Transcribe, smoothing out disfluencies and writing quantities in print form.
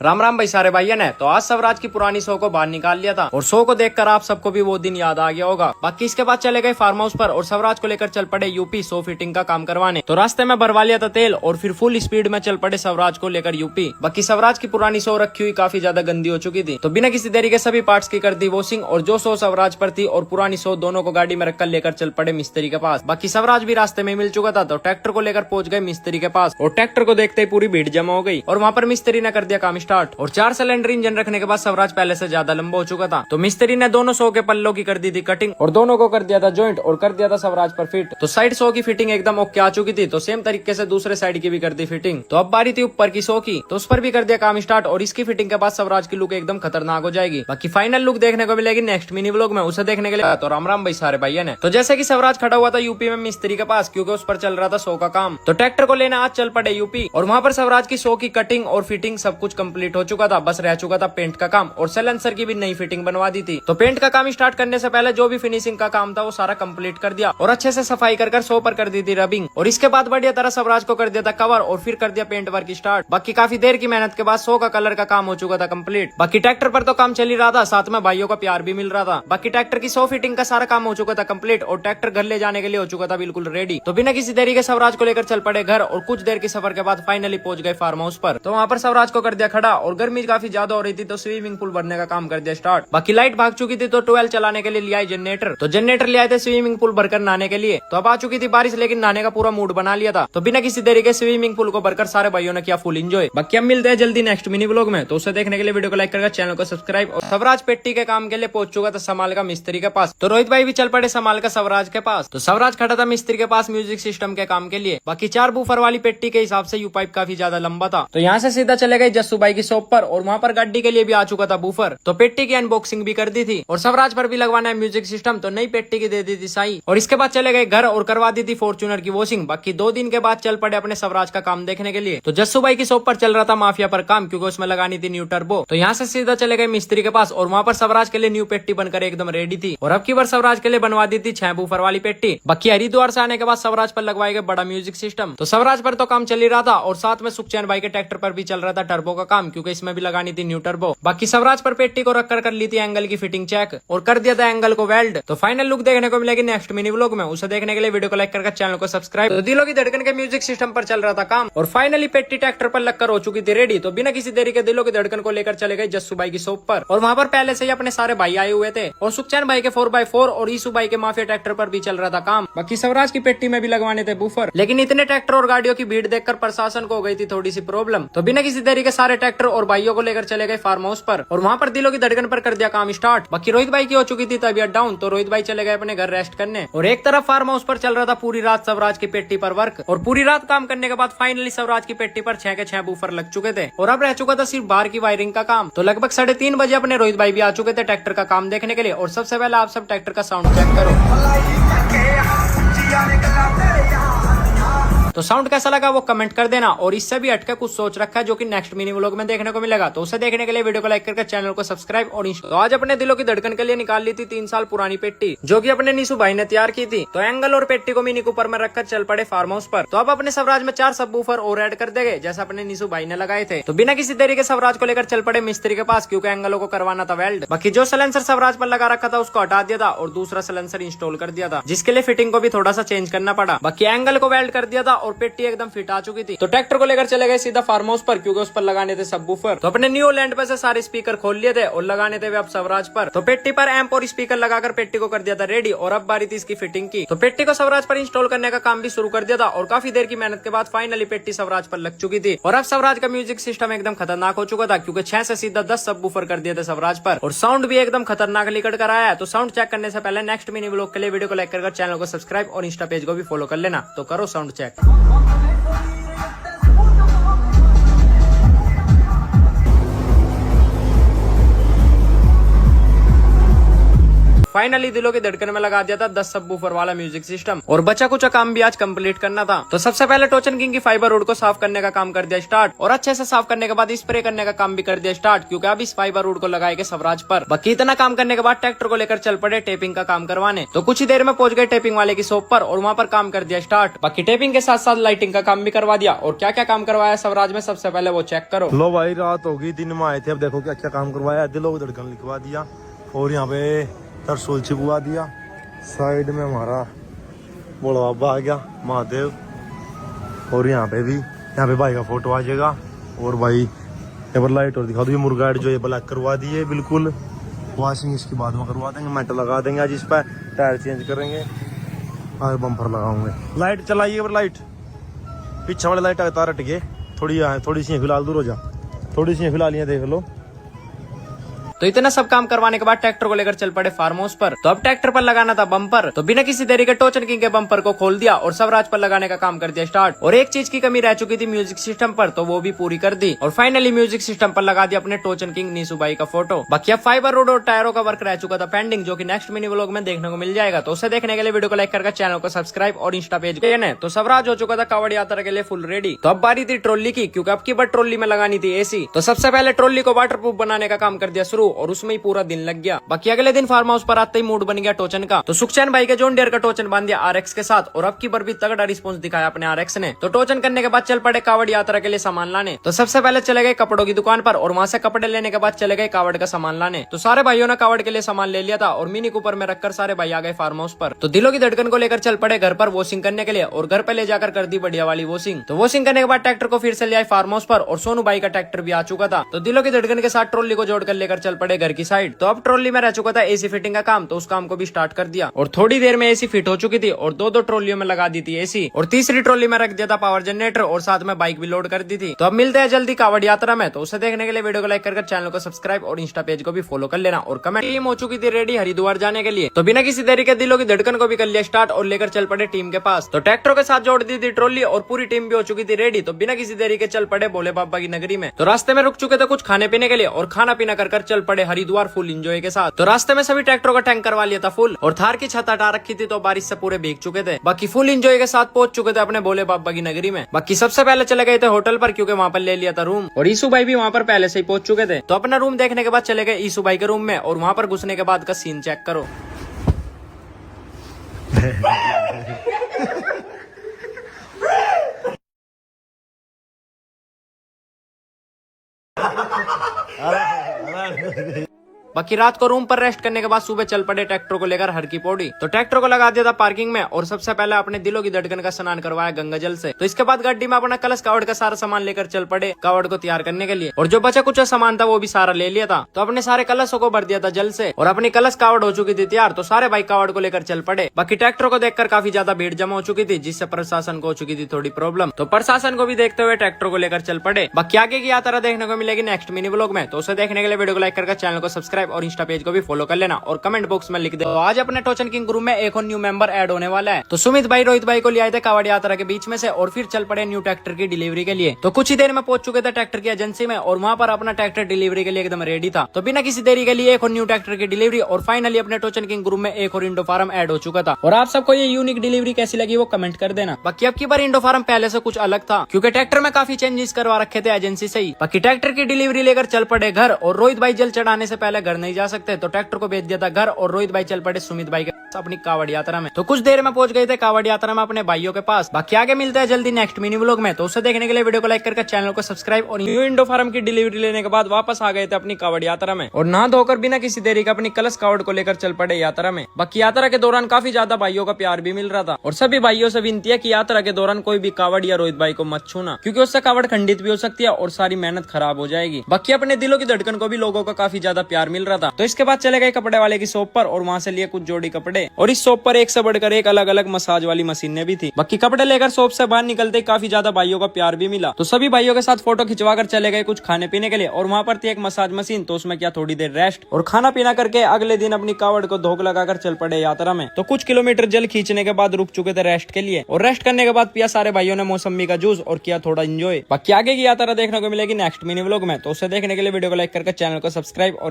राम राम भाई सारे भाइयों ने। तो आज स्वराज की पुरानी शो को बाहर निकाल लिया था और शो को देखकर आप सबको भी वो दिन याद आ गया होगा। बाकी इसके बाद चले गए फार्म हाउस पर और स्वराज को लेकर चल पड़े यूपी शो फिटिंग का काम करवाने। तो रास्ते में भरवा लिया था तेल और फिर फुल स्पीड में चल पड़े स्वराज को लेकर यूपी। बाकी स्वराज की पुरानी शो रखी हुई काफी ज्यादा गंदी हो चुकी थी, तो बिना किसी देरी के सभी पार्ट्स की कर दी वॉशिंग और जो शो स्वराज पर थी और पुरानी शो दोनों को गाड़ी में रखकर लेकर चल पड़े मिस्त्री के पास। बाकी स्वराज भी रास्ते में मिल चुका था, तो ट्रैक्टर को लेकर पहुंच गए मिस्त्री के पास और ट्रैक्टर को देखते ही पूरी भीड़ जमा हो गई और वहाँ पर मिस्त्री ने कर दिया काम स्टार्ट। और 4 सिलेंडर इंजन रखने के बाद स्वराज पहले से ज्यादा लंबा हो चुका था, तो मिस्त्री ने दोनों शो के पल्लों की कर दी थी कटिंग और दोनों को कर दिया था जॉइंट और कर दिया था स्वराज पर फिट। तो साइड शो की फिटिंग एकदम ओके आ चुकी थी, तो सेम तरीके से दूसरे साइड की भी कर दी फिटिंग। तो अब बारी थी ऊपर की शो की, तो उस पर भी कर दिया काम स्टार्ट और इसकी फिटिंग के बाद स्वराज की लुक एकदम खतरनाक हो जाएगी। बाकी फाइनल लुक देखने को मिलेगी नेक्स्ट मिनी व्लॉग में, उसे देखने के लिए तो राम राम भाई सारे भाइयों ने। तो जैसे कि स्वराज खड़ा हुआ था यूपी में मिस्त्री के पास क्योंकि उस पर चल रहा था शो का काम, तो ट्रैक्टर को लेने आज चल पड़े यूपी और वहाँ पर स्वराज की शो की कटिंग और फिटिंग सब कुछ कंप्लीट हो चुका था। बस रह चुका था पेंट का काम और साइलेंसर की भी नई फिटिंग बनवा दी थी। तो पेंट का काम स्टार्ट करने से पहले जो भी फिनिशिंग का काम था वो सारा कंप्लीट कर दिया और अच्छे से सफाई कर शो पर कर दी थी रबिंग और इसके बाद बढ़िया तरह स्वराज को कर दिया था कवर और फिर कर दिया पेंट वर्क स्टार्ट। बाकी काफी देर की मेहनत के बाद शो का कलर का काम हो चुका था कंप्लीट। बाकी ट्रैक्टर पर तो काम चल ही रहा था, साथ में भाइयों का प्यार भी मिल रहा था। बाकी ट्रैक्टर की शो फिटिंग का सारा काम हो चुका था कंप्लीट और ट्रैक्टर घर ले जाने के लिए हो चुका था बिल्कुल रेडी। तो बिना किसी देरी के स्वराज को लेकर चल पड़े घर और कुछ देर के सफर के बाद फाइनली पहुंच गए फार्म हाउस पर। तो वहाँ पर स्वराज को कर दिया खड़ा और गर्मी काफी ज्यादा हो रही थी, तो स्विमिंग पूल भरने का काम कर दिया स्टार्ट। बाकी लाइट भाग चुकी थी, तो 12 चलाने के लिए लिया जनरेटर, तो जनरेटर ले आए थे स्विमिंग पूल भरकर नहाने के लिए। तो अब आ चुकी थी बारिश, लेकिन नहाने का पूरा मूड बना लिया था, तो बिना किसी देरी के स्विमिंग पूल को भरकर सारे भाइयों ने किया फुल एंजॉय। बाकी हम मिलते हैं जल्दी नेक्स्ट मिनी व्लॉग में, तो उसे देखने के लिए वीडियो को लाइक करके चैनल को सब्सक्राइब। और स्वराज पेट्टी के काम के लिए पहुंच चुका था समाल का मिस्त्री के पास, तो रोहित भाई भी चल पड़े समाल का स्वराज के पास। तो स्वराज खड़ा था मिस्त्री के पास म्यूजिक सिस्टम के काम के लिए। बाकी 4 बूफर वाली पेट्टी के हिसाब से यू पाइप काफी ज्यादा लंबा था, तो यहाँ से सीधा चले गए जस्सू भाई की शॉप पर और वहाँ पर गाड़ी के लिए भी आ चुका था बूफर। तो पेट्टी की अनबॉक्सिंग भी कर दी थी और स्वराज पर भी लगवाना है म्यूजिक सिस्टम, तो नई पेट्टी की दे दी थी साई और इसके बाद चले गए घर और करवा दी थी फॉर्च्यूनर की वॉशिंग। बाकी 2 दिन के बाद चल पड़े अपने स्वराज का काम देखने के लिए। तो जस्सू भाई की शॉप पर चल रहा था माफिया पर काम क्योंकि उसमें लगानी थी न्यू टर्बो। तो यहाँ से सीधा चले गए मिस्त्री के पास और वहाँ पर स्वराज के लिए न्यू पेट्टी बनकर एकदम रेडी थी और अब की बार स्वराज के लिए बनवा दी थी 6 बूफर वाली पेट्टी। बाकी हरिद्वार से आने के बाद स्वराज पर लगवाए गए बड़ा म्यूजिक सिस्टम। तो स्वराज पर तो काम चल ही रहा था और साथ में सुखचैन भाई के ट्रैक्टर पर भी चल रहा था टर्बो का काम क्योंकि इसमें भी लगानी थी न्यू टर्बो। बाकी स्वराज पर पेट्टी को रखकर कर ली थी एंगल की फिटिंग चेक और कर दिया था एंगल को वेल्ड। तो फाइनल लुक देखने को मिलेगी नेक्स्ट मिनी व्लॉग में, उसे देखने के लिए वीडियो को लाइक करके चैनल को सब्सक्राइब। तो दिलों की धड़कन के म्यूजिक सिस्टम पर चल रहा था काम और फाइनली पेट्टी ट्रैक्टर पर लगकर हो चुकी थी रेडी। तो बिना किसी देरी के दिलों की धड़कन को लेकर चले गए जस्सू भाई की शॉप पर और वहाँ पर पहले से ही अपने सारे भाई आए हुए थे और सुखचैन भाई के 4x4 और ईसू भाई के माफिया ट्रैक्टर पर भी चल रहा था काम। बाकी स्वराज की पेट्टी में भी लगवाने थे बूफर, लेकिन इतने ट्रैक्टर और गाड़ियों की भीड़ देखकर प्रशासन को हो गई थी थोड़ी सी प्रॉब्लम। तो बिना किसी देरी के सारे ट्रैक्टर और भाइयों को लेकर चले गए फार्म हाउस पर और वहाँ पर दिलों की धड़कन पर कर दिया काम स्टार्ट। बाकी रोहित भाई की हो चुकी थी तबीयत डाउन, तो रोहित भाई चले गए अपने घर रेस्ट करने और एक तरफ फार्म हाउस पर चल रहा था पूरी रात स्वराज की पेट्टी पर वर्क और पूरी रात काम करने के बाद फाइनली स्वराज की पेट्टी पर 6 के 6 बूफर लग चुके थे और अब रह चुका था सिर्फ बाहर की वायरिंग का काम। तो लगभग 3:30 बजे अपने रोहित भाई भी आ चुके थे ट्रैक्टर का काम देखने के लिए और सबसे पहले आप सब ट्रैक्टर का साउंड चेक करो। तो साउंड कैसा लगा वो कमेंट कर देना और इससे भी हटके कुछ सोच रखा है जो कि नेक्स्ट मिनी व्लॉग में देखने को मिलेगा, तो उसे देखने के लिए वीडियो को लाइक करके चैनल को सब्सक्राइब और तो आज अपने दिलों की धड़कन के लिए निकाल ली थी 3 साल पुरानी पेट्टी जो कि अपने नीसू भाई ने तैयार की थी। तो एंगल और पेट्टी को मिनी कूपर में रखकर चल पड़े फार्म हाउस पर। तो अब अपने स्वराज में 4 सब बूफर और ऐड कर देंगे जैसा अपने नीसू भाई ने लगाए थे। तो बिना किसी देरी के स्वराज को लेकर चल पड़े मिस्त्री के पास क्योंकि एंगलों को करवाना था वेल्ड। बाकी जो साइलेंसर स्वराज पर लगा रखा था उसको हटा दिया था और दूसरा साइलेंसर इंस्टॉल कर दिया था जिसके लिए फिटिंग को भी थोड़ा सा चेंज करना पड़ा। बाकी एंगल को वेल्ड कर दिया था और पेट्टी एकदम फिट आ चुकी थी। तो ट्रैक्टर को लेकर चले गए सीधा फार्म हाउस पर क्योंकि उस पर लगाने थे सब बूफर। तो अपने न्यू लैंड पे से सारे स्पीकर खोल लिए थे और लगाने थे अब स्वराज पर। तो पेट्टी पर एम्प और स्पीकर लगाकर पेट्टी को कर दिया था रेडी और अब बारी थी इसकी फिटिंग की। तो पेट्टी को स्वराज पर इंस्टॉल करने का काम भी शुरू कर दिया था और काफी देर की मेहनत के बाद फाइनली पेट्टी स्वराज पर लग चुकी थी और अब स्वराज का म्यूजिक सिस्टम एकदम खतरनाक हो चुका था क्योंकि 6 से सीधा 10 सब बूफर कर दिए थे स्वराज पर और साउंड भी एकदम खतरनाक निकल कर आया है। तो साउंड चेक करने से पहले नेक्स्ट मिनी व्लॉग के लिए वीडियो को लाइक कर चैनल को सब्सक्राइब और इंस्टा पेज को भी फॉलो कर लेना। तो करो साउंड चेक। फाइनली दिलों की धड़कन में लगा दिया था 10 सबवूफर वाला म्यूजिक सिस्टम। और बचा कुछ काम भी आज कंप्लीट करना था। तो सबसे पहले टोचन किंग की फाइबर रोड को साफ करने का काम कर दिया स्टार्ट, और अच्छे से साफ करने के बाद स्प्रे करने का काम भी कर दिया स्टार्ट, क्योंकि अब इस फाइबर रोड को लगाएंगे स्वराज पर। बाकी इतना काम करने के बाद ट्रैक्टर को लेकर चल पड़े टेपिंग का काम करवाने। तो कुछ ही देर में पहुंच गए टेपिंग वाले की शॉप पर और वहाँ पर काम कर दिया स्टार्ट। बाकी टेपिंग के साथ साथ लाइटिंग का काम भी करवा दिया। और क्या क्या काम करवाया स्वराज में सबसे पहले वो चेक करो। लो भाई, रात होगी, दिन में आए थे, अब देखो क्या क्या काम करवाया। दिलों की धड़कन लिखवा दिया और यहाँ पे तरसोल छिपवा दिया। साइड में हमारा बोला बाबा आ गया महादेव, और यहाँ पे भाई का फोटो आ जाएगा। और भाई यहाँ पर लाइट और दिखा दो, ये मुर्गा हेड जो ये ब्लैक करवा दिए बिल्कुल। वॉशिंग इसके बाद में करवा देंगे, मेटल लगा देंगे आज इस पर, टायर चेंज करेंगे और बम्पर लगाऊंगे। लाइट चलाइए, पर लाइट पीछे वाली लाइट तार हट गए, थोड़ी सी फिलहाल दूर हो जा, थोड़ी सी फिलहाल यहाँ देख लो। तो इतना सब काम करवाने के बाद ट्रैक्टर को लेकर चल पड़े फार्म हाउस पर। तो अब ट्रैक्टर पर लगाना था बम्पर, तो बिना किसी देरी के टोचन किंग के बम्पर को खोल दिया और स्वराज पर लगाने का काम कर दिया स्टार्ट। और एक चीज की कमी रह चुकी थी म्यूजिक सिस्टम पर, तो वो भी पूरी कर दी। और फाइनली म्यूजिक सिस्टम पर लगा दिया अपने टोचन किंग नीसू भाई का फोटो। बाकी अब फाइबर रोड और टायरों का वर्क रह चुका था पेंडिंग, जो की नेक्स्ट मिनी व्लॉग में देखने को मिल जाएगा। तो उसे देखने के लिए वीडियो को लाइक करके चैनल को सब्सक्राइब और इंस्टा पेज पे। तो स्वराज हो चुका था कावड़ यात्रा के लिए फुल रेडी। तो अब बारी थी ट्रॉली की, क्योंकि अब की बार ट्रॉली में लगानी थी एसी। तो सबसे पहले ट्रॉली को वाटर प्रूफ बनाने का काम कर दिया शुरू, और उसमें ही पूरा दिन लग गया। बाकी अगले दिन फार्म हाउस पर आते ही मूड बन गया टोचन का। तो सुखचैन भाई के जॉन डियर का टोचन बांध दिया आरएक्स के साथ, और अब की बार भी तगड़ा रिस्पांस दिखाया अपने आरएक्स ने। तो टोचन करने के बाद चल पड़े कावड़ यात्रा के लिए सामान लाने। तो सबसे पहले चले गए कपड़ों की दुकान पर, और वहां से कपड़े लेने के बाद चले गए कावड़ का सामान लाने। तो सारे भाइयों ने कावड़ के लिए सामान ले लिया था, और मिनी कूपर में रखकर सारे भाई आ गए फार्म हाउस पर। तो दिलों की धड़कन को लेकर चल पड़े घर पर वॉशिंग करने के लिए, और घर पे ले जाकर कर दी बढ़िया वाली वॉशिंग। तो वॉशिंग करने के बाद ट्रैक्टर को फिर से ले आए फार्म हाउस पर, और सोनू भाई का ट्रैक्टर भी आ चुका था। तो दिलों की धड़कन के साथ ट्रॉली को जोड़कर लेकर चल पड़े घर की साइड। तो अब ट्रॉली में रह चुका था एसी फिटिंग का काम, तो उस काम को भी स्टार्ट कर दिया। और थोड़ी देर में एसी फिट हो चुकी थी, और दो ट्रॉलियों में लगा दी थी एसी, और तीसरी ट्रॉली में रख दिया था पावर जनरेटर, और साथ में बाइक भी लोड कर दी थी। तो अब मिलते हैं जल्दी कावड़ यात्रा में। तो उसे देखने के लिए वीडियो को लाइक करके चैनल को सब्सक्राइब और इंस्टा पेज को भी फॉलो कर लेना। और कमेंट टीम हो चुकी थी रेडी हरिद्वार जाने के लिए। तो बिना किसी देरी के दिलों की धड़कन को भी कर लिया स्टार्ट, और लेकर चल पड़े टीम के पास। तो ट्रैक्टर के साथ जोड़ दी थी ट्रॉली, और पूरी टीम भी हो चुकी थी रेडी। तो बिना किसी देरी के चल पड़े भोले बाबा की नगरी में। तो रास्ते में रुक चुके थे कुछ खाने पीने के लिए, और खाना पीना कर चल पड़े हरिद्वार फुल एंजॉय के साथ। तो रास्ते में सभी ट्रैक्टरों का टैंक करवा लिया था फुल, और थार की छत हटा रखी थी, तो बारिश से पूरे भीग चुके थे। बाकी फुल एंजॉय के साथ पहुंच चुके थे अपने भोले बाबा की नगरी में। बाकी सबसे पहले चले गए थे होटल पर, क्योंकि वहाँ पर ले लिया था रूम, और ईसू भाई भी वहाँ पर पहले से ही पहुंच चुके थे। तो अपना रूम देखने के बाद चले गए ईसू भाई के रूम में, और वहाँ पर घुसने के बाद का सीन चेक करो। बाकी रात को रूम पर रेस्ट करने के बाद सुबह चल पड़े ट्रैक्टर को लेकर हर की पौड़ी। तो ट्रैक्टर को लगा दिया था पार्किंग में, और सबसे पहले अपने दिलों की धड़कन का स्नान करवाया गंगा जल से। तो इसके बाद गाड़ी में अपना कलश कावड़ का सारा सामान लेकर चल पड़े कावड़ को तैयार करने के लिए, और जो बचा कुछ सामान था वो भी सारा ले लिया था। तो अपने सारे कलशों को भर दिया था जल से, और अपनी कलश कावड़ हो चुकी थी तैयार। तो सारे भाई कावड़ को लेकर चल पड़े। बाकी ट्रैक्टर को देखकर काफी ज्यादा भीड़ जमा हो चुकी थी, जिससे प्रशासन को हो चुकी थी थोड़ी प्रॉब्लम। तो प्रशासन को भी देखते हुए ट्रैक्टर को लेकर चल पड़े। बाकी आगे की यात्रा देखने को मिलेगी नेक्स्ट मिनी व्लॉग में। तो उसे देखने के लिए वीडियो को लाइक करके चैनल को सब्सक्राइब और इंस्टा पेज को फॉलो कर लेना, और कमेंट बॉक्स में लिख दे। तो आज अपने टोचन किंग ग्रुप में एक और न्यू मेंबर ऐड होने वाला है। तो सुमित भाई रोहित भाई को ले आए थे कावड़ यात्रा के बीच में से, और फिर चल पड़े न्यू ट्रैक्टर की डिलीवरी के लिए। तो कुछ ही देर में पहुंच चुके थे ट्रैक्टर की एजेंसी में, और वहां पर अपना ट्रैक्टर डिलीवरी के लिए एकदम रेडी था। तो बिना किसी देरी के लिए एक और न्यू ट्रैक्टर की डिलीवरी, और फाइनली अपने टोचन किंग ग्रुप में एक और इंडो फार्म ऐड हो चुका था। और आप सबको ये यूनिक डिलीवरी कैसी लगी वो कमेंट कर देना। बाकी अब की बार इंडो फार्म पहले से कुछ अलग था, क्योंकि ट्रैक्टर में काफी चेंजेस करवा रखे थे एजेंसी से ही। बाकी ट्रैक्टर की डिलीवरी लेकर चल पड़े घर, और रोहित भाई जल चढ़ाने से पहले घर नहीं जा सकते, तो ट्रैक्टर को भेज दिया था घर, और रोहित भाई चल पड़े सुमित भाई के अपनी कावड़ यात्रा में। तो कुछ देर में पहुंच गए थे कावड़ यात्रा में अपने भाइयों के पास। बाकी आगे मिलते हैं जल्दी नेक्स्ट मिनी व्लॉग में। तो उसे देखने के लिए वीडियो को लाइक करके चैनल को सब्सक्राइब, और न्यू इंडो फार्म की डिलीवरी लेने के बाद वापस आ गए थे अपनी कावड़ यात्रा में, और नहा धोकर बिना किसी देरी का अपनी कलश कावड़ को लेकर चल पड़े यात्रा में। बाकी यात्रा के दौरान काफी ज्यादा भाइयों का प्यार भी मिल रहा था, और सभी भाइयों से विनती है कि यात्रा के दौरान कोई भी कावड़ या रोहित भाई को मत छूना, क्योंकि उससे कावड़ खंडित भी हो सकती है और सारी मेहनत खराब हो जाएगी। बाकी अपने दिलों की धड़कन को भी लोगों का काफी ज्यादा प्यार मिल रहा था। तो इसके बाद चले गए कपड़े वाले की शॉप पर, और वहाँ से लिए कुछ जोड़ी कपड़े, और इस शॉप पर एक से बढ़कर एक अलग अलग मसाज वाली मशीनें भी थी। बाकी कपड़े लेकर शॉप से बाहर निकलते काफी ज्यादा भाइयों का प्यार भी मिला। तो सभी भाइयों के साथ फोटो खिंचवा कर चले गए कुछ खाने पीने के लिए, और वहाँ पर थी एक मसाज मशीन, तो उसमें क्या थोड़ी देर रेस्ट और खाना पीना करके अगले दिन अपनी कावड़ को धोख लगाकर चल पड़े यात्रा में। तो कुछ किलोमीटर जल खींचने के बाद रुक चुके थे रेस्ट के लिए, और रेस्ट करने के बाद पिया सारे भाइयों ने मौसमी का जूस, और किया थोड़ा एंजॉय। बाकी आगे की यात्रा देखने को मिलेगी नेक्स्ट मिनी व्लॉग में। तो उसे देखने के लिए वीडियो को लाइक करके चैनल को सब्सक्राइब और